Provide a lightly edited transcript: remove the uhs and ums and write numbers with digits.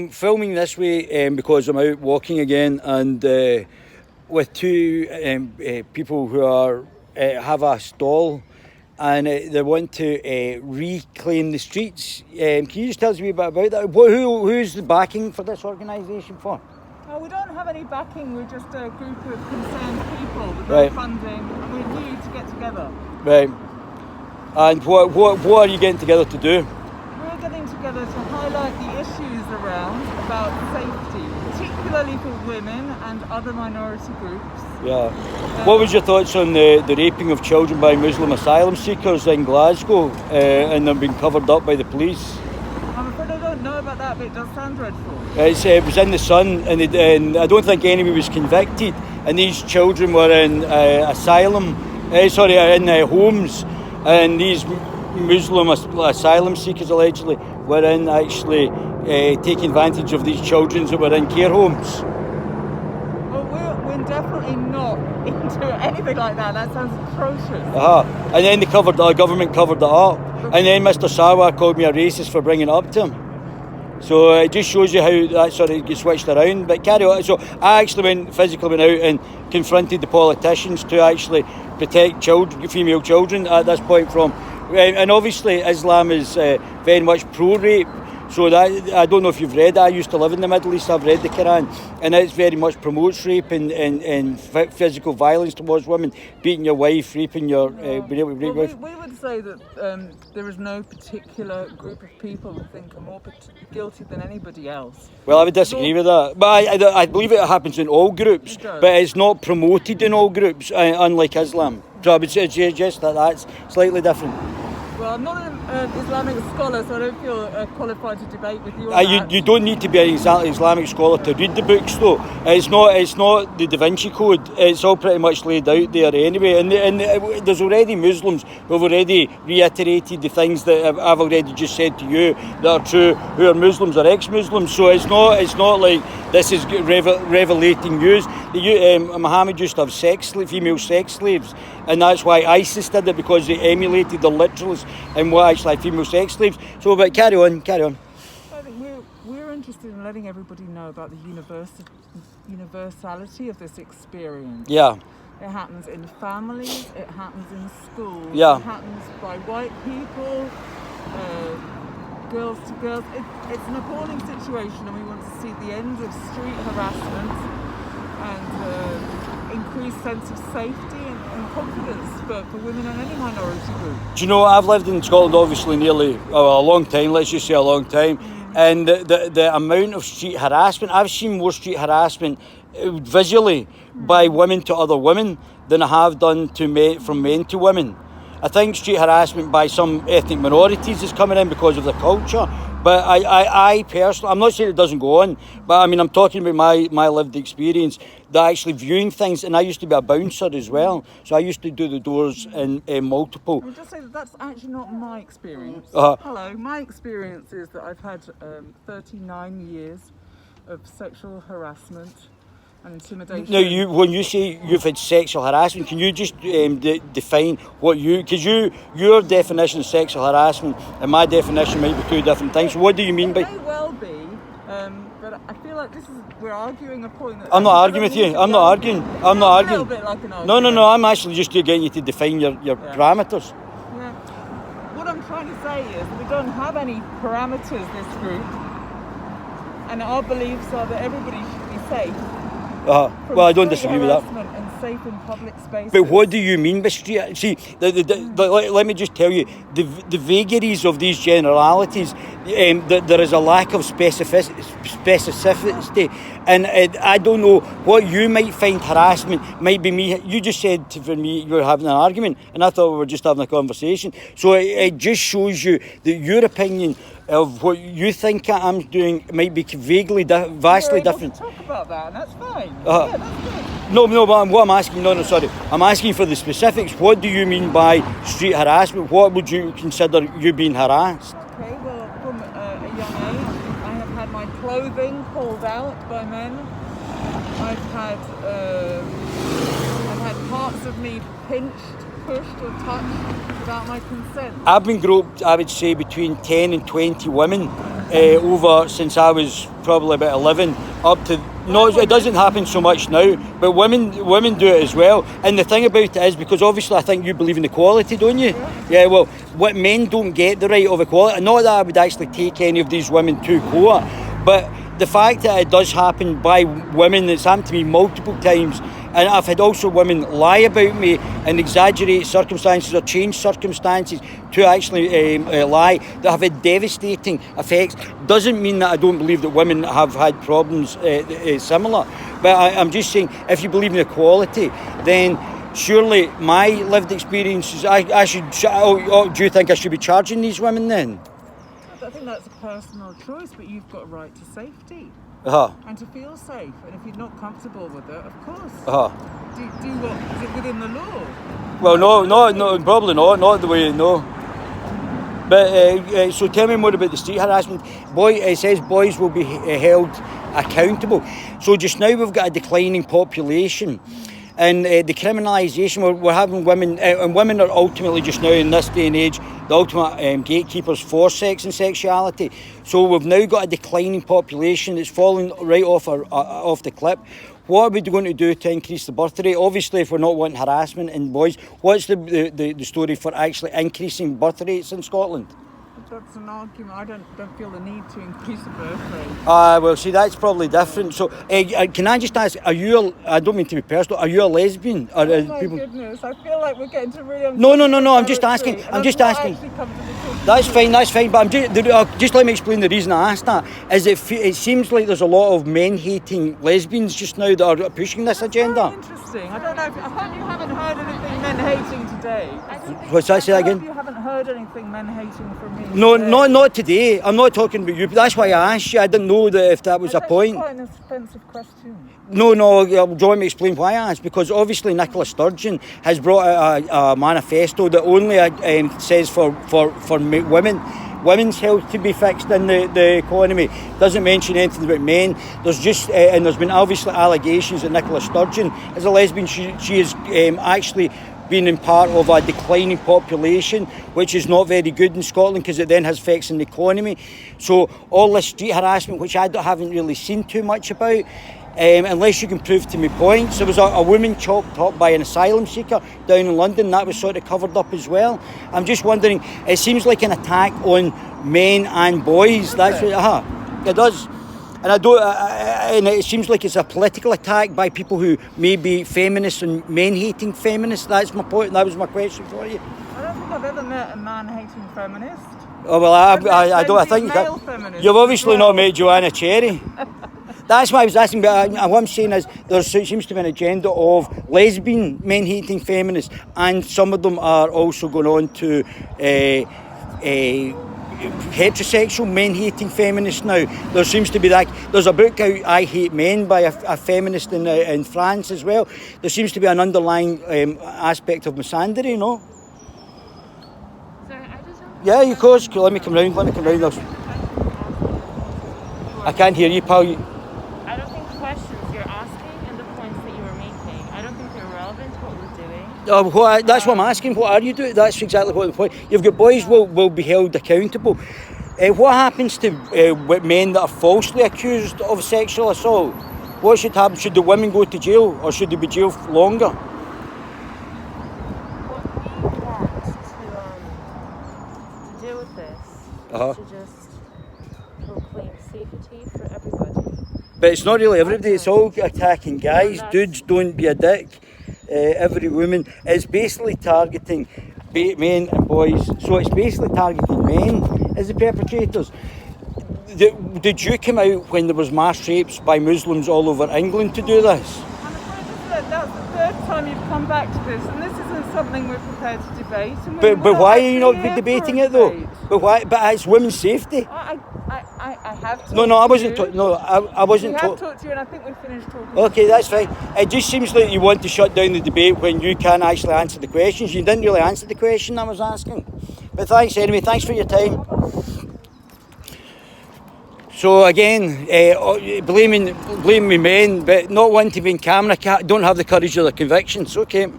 I'm filming this way because I'm out walking again, and with two people who are have a stall, and they want to reclaim the streets. Can you just tell us a wee bit about that? Who's the backing for this organisation for? We don't have any backing. We're just a group of concerned people with no funding, and we need to get together. Right. And what are you getting together to do? We're getting together to highlight the issues around about safety, particularly for women and other minority groups. Yeah. What was your thoughts on the raping of children by Muslim asylum seekers in Glasgow and them being covered up by the police? I'm afraid I don't know about that, but it does sound dreadful. It was in the Sun, and I don't think anybody was convicted. And these children were in in homes, and these Muslim asylum seekers allegedly were in actually taking advantage of these children that were in care homes. Well, we're definitely not into anything like that. That sounds atrocious. And then the government covered it up, and then Mr. Sawa called me a racist for bringing it up to him. So it just shows you how that sort of gets switched around. But carry on. So I actually physically went out and confronted the politicians to actually protect female children at this point from. And obviously Islam is very much pro-rape. So that, I don't know if you've read it. I used to live in the Middle East. I've read the Quran, and it very much promotes rape and physical violence towards women, beating your wife, raping your we would say that there is no particular group of people who think are more guilty than anybody else. Well, I would disagree with that, but I believe it happens in all groups, but it's not promoted in all groups, unlike Islam. So I would suggest that that's slightly different. Well, I'm not an Islamic scholar, so I don't feel qualified to debate with you on that. You don't need to be an Islamic scholar to read the books, though. It's not the Da Vinci Code. It's all pretty much laid out there anyway. And there's already Muslims who have already reiterated the things that I've already just said to you that are true, who are Muslims or ex-Muslims. So it's not like this is revelating news. Muhammad used to have female sex slaves, and that's why ISIS did it, because they emulated the literalists and what actually had female sex slaves. So, but carry on. I think we're interested in letting everybody know about the universality of this experience. Yeah. It happens in families, it happens in schools, Yeah. It happens by white people, girls to girls. It's an appalling situation, and we want to see the end of street harassment and increased sense of safety and confidence for women and any minority group. Do you know, I've lived in Scotland obviously nearly a long time, let's just say a long time, and the amount of street harassment, I've seen more street harassment visually by women to other women than I have done from men to women. I think street harassment by some ethnic minorities is coming in because of the culture. But I personally, I'm not saying it doesn't go on, but I mean, I'm talking about my lived experience, that actually viewing things, and I used to be a bouncer as well, so I used to do the doors in multiple. I'll just say that's actually not my experience. Hello, my experience is that I've had 39 years of sexual harassment and intimidation. Now, when you say you've had sexual harassment, can you just define what because your definition of sexual harassment and my definition might be two different things. What do you mean by? It may well be, but I feel like we're arguing a point that... I'm not arguing with you. I'm not arguing. A little bit like an argument. No. I'm actually just getting you to define your parameters. Yeah. What I'm trying to say is we don't have any parameters, this group, and our beliefs are that everybody should be safe. Well, I don't disagree with that. And safe in public spaces. But what do you mean by street? See, let me just tell you, the vagaries of these generalities, there is a lack of specificity, and I don't know what you might find harassment might be me. You just said for me you were having an argument, and I thought we were just having a conversation. So it just shows you that your opinion of what you think I'm doing might be vastly different. Talk about that, and that's fine. Yeah, that's good. No, but what I'm asking, I'm asking for the specifics. What do you mean by street harassment? What would you consider you being harassed? Okay, well, from a young age, I have had my clothing pulled out by men. I've had parts of me pinched, pushed or touched without my consent. I've been groped, I would say, between 10 and 20 women over since I was probably about 11 up to. No, it doesn't happen so much now, but women do it as well. And the thing about it is, because obviously I think you believe in equality, don't you? Yeah, well, what men don't get the right of equality. Not that I would actually take any of these women to court, but the fact that it does happen by women, it's happened to me multiple times, and I've had also women lie about me and exaggerate circumstances or change circumstances to actually lie that have had devastating effects. Doesn't mean that I don't believe that women have had problems similar, but I'm just saying, if you believe in equality, then surely my lived experiences, I should. Do you think I should be charging these women then? I think that's a personal choice, but you've got a right to safety and to feel safe. And if you're not comfortable with it, of course, do what is it within the law? Well, no, probably not the way. No. But so tell me more about the street harassment. It says boys will be held accountable. So just now we've got a declining population. And the criminalisation, we're having women, and women are ultimately just now in this day and age, the ultimate gatekeepers for sex and sexuality. So we've now got a declining population that's falling right off the cliff. What are we going to do to increase the birth rate? Obviously, if we're not wanting harassment in boys, what's the story for actually increasing birth rates in Scotland? That's an argument. I don't feel the need to increase the birth rate. Well, see, that's probably different. So, can I just ask, I don't mean to be personal, are you a lesbian? Or, oh my goodness, I feel like we're getting to really... No, I'm just asking. That's fine, but just let me explain the reason I asked that. Is it seems like there's a lot of men-hating lesbians just now that are pushing this agenda. Very interesting. I don't know, I hope you haven't heard anything men-hating today. What's that, say that again? I hope you haven't heard anything men-hating from me. No, not today. I'm not talking about you. But that's why I asked you. I didn't know that if that was a point. That's quite an offensive question. No. Do you want me to explain why I asked? Because obviously Nicola Sturgeon has brought out a manifesto that only says for women. Women's health to be fixed in the economy. Doesn't mention anything about men. There's just and there's been obviously allegations that Nicola Sturgeon is a lesbian. She is actually being in part of a declining population, which is not very good in Scotland because it then has effects on the economy. So all this street harassment, which I haven't really seen too much about, unless you can prove to me points. There was a woman chopped up by an asylum seeker down in London. That was sort of covered up as well. I'm just wondering, it seems like an attack on men and boys. That's what, it does. And and it seems like it's a political attack by people who may be feminists and men-hating feminists. That's my point. That was my question for you. I don't think I've ever met a man-hating feminist. Oh well, I don't. I think you've obviously not met Joanna Cherry. That's why I was asking. But what I'm saying is, there seems to be an agenda of lesbian men-hating feminists, and some of them are also going on to heterosexual men-hating feminists now. There seems to be that. There's a book out, I Hate Men, by a feminist in France as well. There seems to be an underlying aspect of misandry, no? Sorry, I just have... Yeah, of course. Let me come round. I can't hear you, pal. I don't think questions you're asking and the points that you were making, I don't think they're relevant to what we're doing. That's what I'm asking. What are you doing? That's exactly what the point. You've got boys will be held accountable. What happens to men that are falsely accused of sexual assault? What should happen? Should the women go to jail, or should they be jailed longer? What we want to do with this is to just proclaim safety for everybody. But it's not really everybody. It's all attacking guys. Dudes, don't be a dick. Every woman. It's basically targeting men and boys. So it's basically targeting men as the perpetrators. Did you come out when there was mass rapes by Muslims all over England to do this? I'm afraid that's the third time you've come back to this, and this isn't something we're prepared to debate. But why are you not debating it though? But why? But it's women's safety. I have talked No, I wasn't. I wasn't. We have talked to you, and I think we finished talking. Okay, that's fine. It just seems like you want to shut down the debate when you can't actually answer the questions. You didn't really answer the question I was asking. But thanks anyway. Thanks for your time. So again, blaming men, but not wanting to be in camera, don't have the courage of their convictions. Okay.